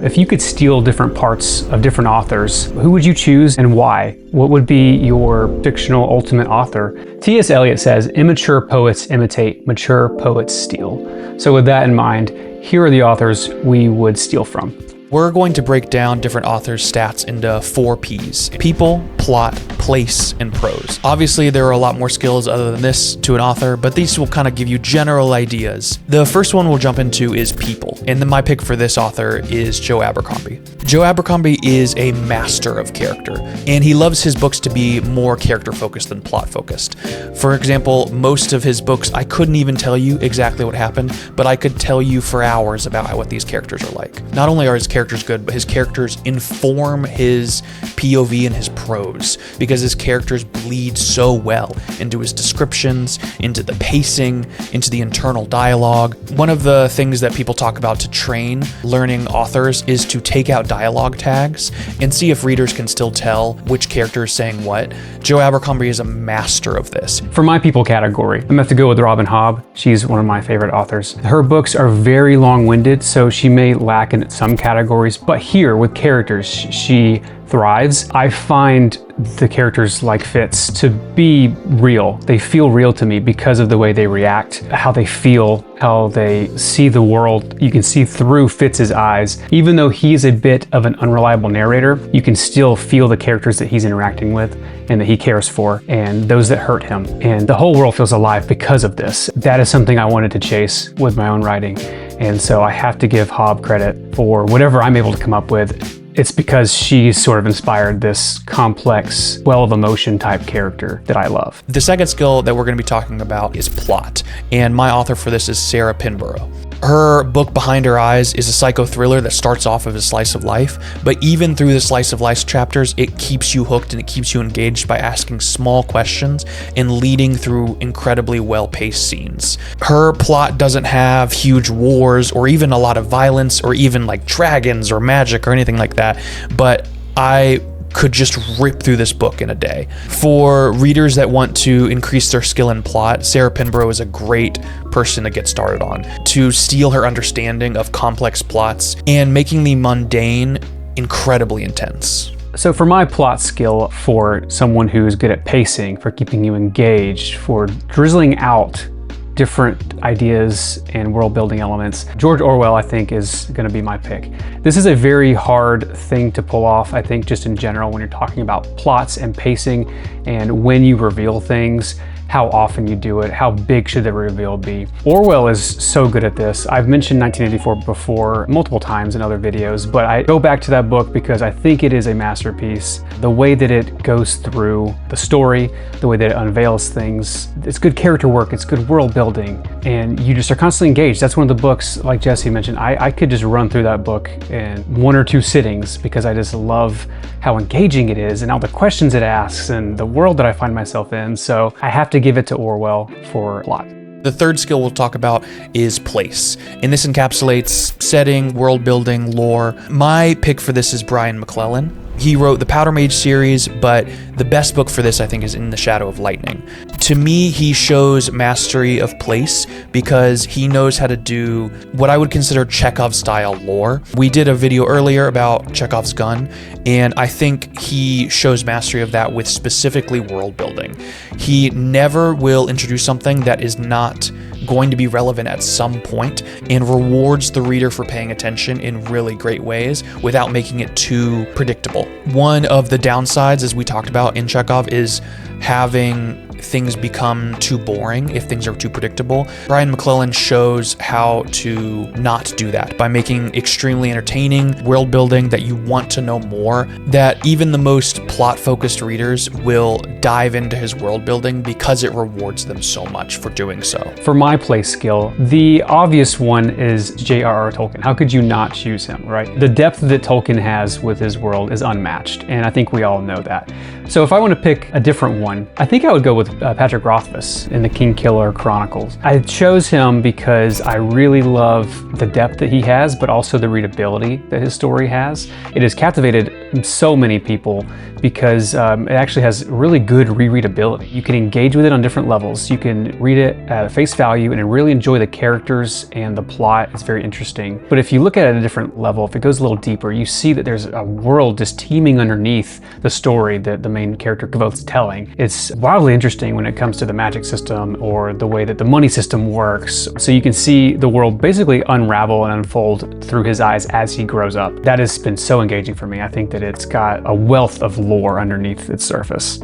If you could steal different parts of different authors, who would you choose and why? What would be your fictional ultimate author? T.S. Eliot says, immature poets imitate, mature poets steal. So with that in mind, here are the authors we would steal from. We're going to break down different authors' stats into 4 Ps: people, plot, place, and prose. Obviously, there are a lot more skills other than this to an author, but these will kind of give you general ideas. The first one we'll jump into is people, and then my pick for this author is Joe Abercrombie. Joe Abercrombie is a master of character, and he loves his books to be more character-focused than plot-focused. For example, most of his books, I couldn't even tell you exactly what happened, but I could tell you for hours about what these characters are like. Not only are his characters good, but his characters inform his POV and his prose, because his characters bleed so well into his descriptions, into the pacing, into the internal dialogue. One of the things that people talk about to train learning authors is to take out dialogue tags and see if readers can still tell which character is saying what. Joe Abercrombie is a master of this. For my people category, I'm gonna have to go with Robin Hobb. She's one of my favorite authors. Her books are very long-winded, so she may lack in some categories, but here with characters, she thrives. I find the characters like Fitz to be real. They feel real to me because of the way they react, how they feel, how they see the world. You can see through Fitz's eyes. Even though he's a bit of an unreliable narrator, you can still feel the characters that he's interacting with and that he cares for and those that hurt him. And the whole world feels alive because of this. That is something I wanted to chase with my own writing. And so I have to give Hobb credit for whatever I'm able to come up with. It's because she sort of inspired this complex, well of emotion type character that I love. The second skill that we're going to be talking about is plot, and my author for this is Sarah Pinborough. Her book Behind Her Eyes is a psycho thriller that starts off as a slice of life, but even through the slice of life chapters, it keeps you hooked and it keeps you engaged by asking small questions and leading through incredibly well-paced scenes. Her plot doesn't have huge wars or even a lot of violence or even like dragons or magic or anything like that, but I could just rip through this book in a day. For readers that want to increase their skill in plot, Sarah Pinborough is a great person to get started on, to steal her understanding of complex plots and making the mundane incredibly intense. So for my plot skill, for someone who's good at pacing, for keeping you engaged, for drizzling out different ideas and world building elements, George Orwell, I think, is going to be my pick. This is a very hard thing to pull off, I think, just in general, when you're talking about plots and pacing and when you reveal things, how often you do it, how big should the reveal be. Orwell is so good at this. I've mentioned 1984 before multiple times in other videos, but I go back to that book because I think it is a masterpiece. The way that it goes through the story, the way that it unveils things, it's good character work, it's good world building, and you just are constantly engaged. That's one of the books, like Jesse mentioned, I could just run through that book in 1 or 2 sittings because I just love how engaging it is and all the questions it asks and the world that I find myself in. So I have to give it to Orwell for plot. The third skill we'll talk about is place, and this encapsulates setting, world building, lore. My pick for this is Brian McClellan. He wrote the Powder Mage series, but the best book for this, I think, is In the Shadow of Lightning. To me, he shows mastery of place because he knows how to do what I would consider Chekhov-style lore. We did a video earlier about Chekhov's gun, and I think he shows mastery of that with specifically world building. He never will introduce something that is not going to be relevant at some point and rewards the reader for paying attention in really great ways without making it too predictable. One of the downsides, as we talked about in Chekhov, is having things become too boring if things are too predictable. Brian McClellan shows how to not do that by making extremely entertaining world building that you want to know more, that even the most plot-focused readers will dive into his world building because it rewards them so much for doing so. For my place skill, the obvious one is J.R.R. Tolkien. How could you not choose him, right? The depth that Tolkien has with his world is unmatched, and I think we all know that. So if I want to pick a different one, I think I would go with Patrick Rothfuss in the Kingkiller Chronicles. I chose him because I really love the depth that he has, but also the readability that his story has. It has captivated so many people because it actually has really good rereadability. You can engage with it on different levels. You can read it at face value and really enjoy the characters and the plot. It's very interesting. But if you look at it at a different level, if it goes a little deeper, you see that there's a world just teeming underneath the story that the main character Kavoth's telling. It's wildly interesting when it comes to the magic system or the way that the money system works. So you can see the world basically unravel and unfold through his eyes as he grows up. That has been so engaging for me. I think that it's got a wealth of lore underneath its surface.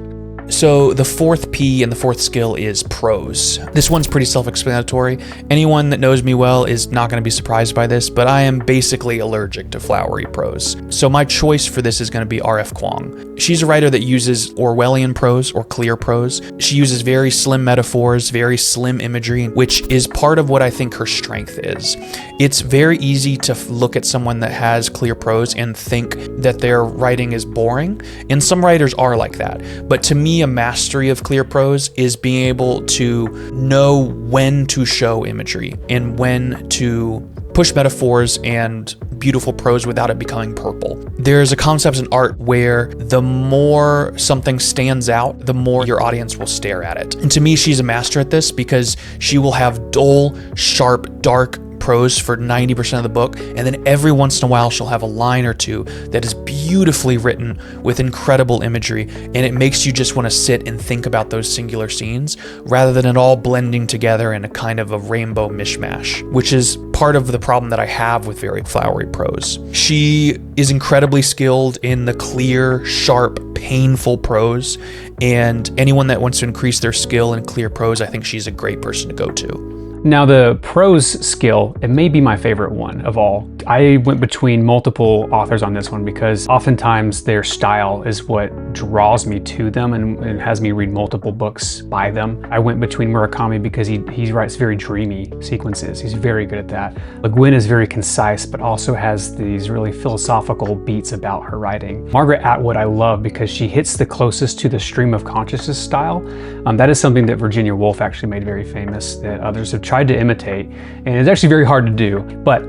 So the fourth P and the fourth skill is prose. This one's pretty self-explanatory. Anyone that knows me well is not going to be surprised by this, but I am basically allergic to flowery prose. So my choice for this is going to be R.F. Kuang. She's a writer that uses Orwellian prose or clear prose. She uses very slim metaphors, very slim imagery, which is part of what I think her strength is. It's very easy to look at someone that has clear prose and think that their writing is boring, and some writers are like that. But to me, a mastery of clear prose is being able to know when to show imagery and when to push metaphors and beautiful prose without it becoming purple. There's a concept in art where the more something stands out, the more your audience will stare at it. And to me, she's a master at this because she will have dull, sharp, dark prose for 90% of the book, and then every once in a while she'll have a line or two that is beautifully written with incredible imagery, and it makes you just want to sit and think about those singular scenes rather than it all blending together in a kind of a rainbow mishmash, which is part of the problem that I have with very flowery prose. She is incredibly skilled in the clear, sharp, painful prose, and anyone that wants to increase their skill in clear prose, I think she's a great person to go to. Now the prose skill, it may be my favorite one of all. I went between multiple authors on this one because oftentimes their style is what draws me to them and has me read multiple books by them. I went between Murakami because he writes very dreamy sequences. He's very good at that. Le Guin is very concise, but also has these really philosophical beats about her writing. Margaret Atwood I love because she hits the closest to the stream of consciousness style. That is something that Virginia Woolf actually made very famous, that others have tried to imitate, and it's actually very hard to do. But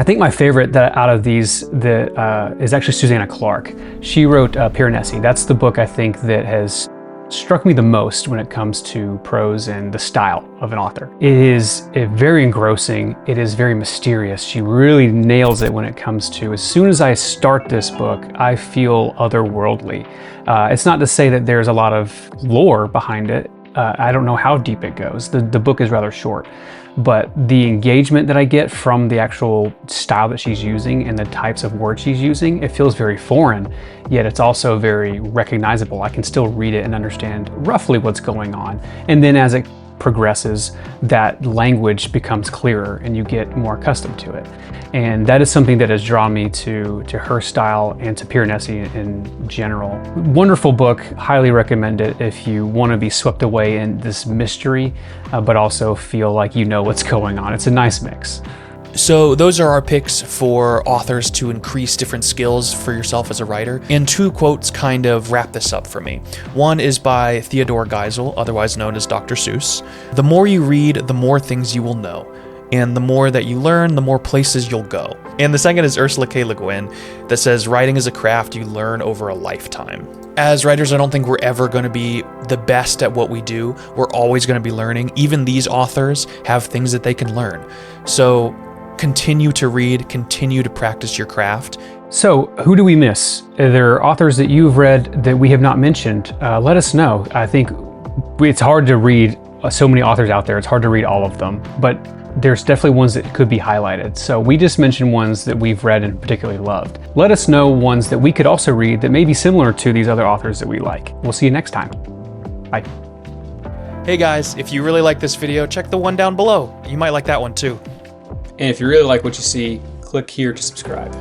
I think my favorite out of these is actually Susanna Clarke. She wrote Piranesi. That's the book I think that has struck me the most when it comes to prose and the style of an author. It is very engrossing. It is very mysterious. She really nails it when it comes to, as soon as I start this book, I feel otherworldly. It's not to say that there's a lot of lore behind it. I don't know how deep it goes. The book is rather short, but the engagement that I get from the actual style that she's using and the types of words she's using, it feels very foreign, yet it's also very recognizable. I can still read it and understand roughly what's going on. And then as it progresses, that language becomes clearer and you get more accustomed to it. And that is something that has drawn me to her style and to Piranesi in general. Wonderful book, highly recommend it if you want to be swept away in this mystery, but also feel like you know what's going on. It's a nice mix. So those are our picks for authors to increase different skills for yourself as a writer. And two quotes kind of wrap this up for me. One is by Theodore Geisel, otherwise known as Dr. Seuss. The more you read, the more things you will know. And the more that you learn, the more places you'll go. And the second is Ursula K. Le Guin that says, writing is a craft you learn over a lifetime. As writers, I don't think we're ever going to be the best at what we do. We're always going to be learning. Even these authors have things that they can learn. So continue to read, continue to practice your craft. So who do we miss? Are there authors that you've read that we have not mentioned? Let us know. I think it's hard to read so many authors out there. It's hard to read all of them, but there's definitely ones that could be highlighted. So we just mentioned ones that we've read and particularly loved. Let us know ones that we could also read that may be similar to these other authors that we like. We'll see you next time. Bye. Hey guys, if you really like this video, check the one down below. You might like that one too. And if you really like what you see, click here to subscribe.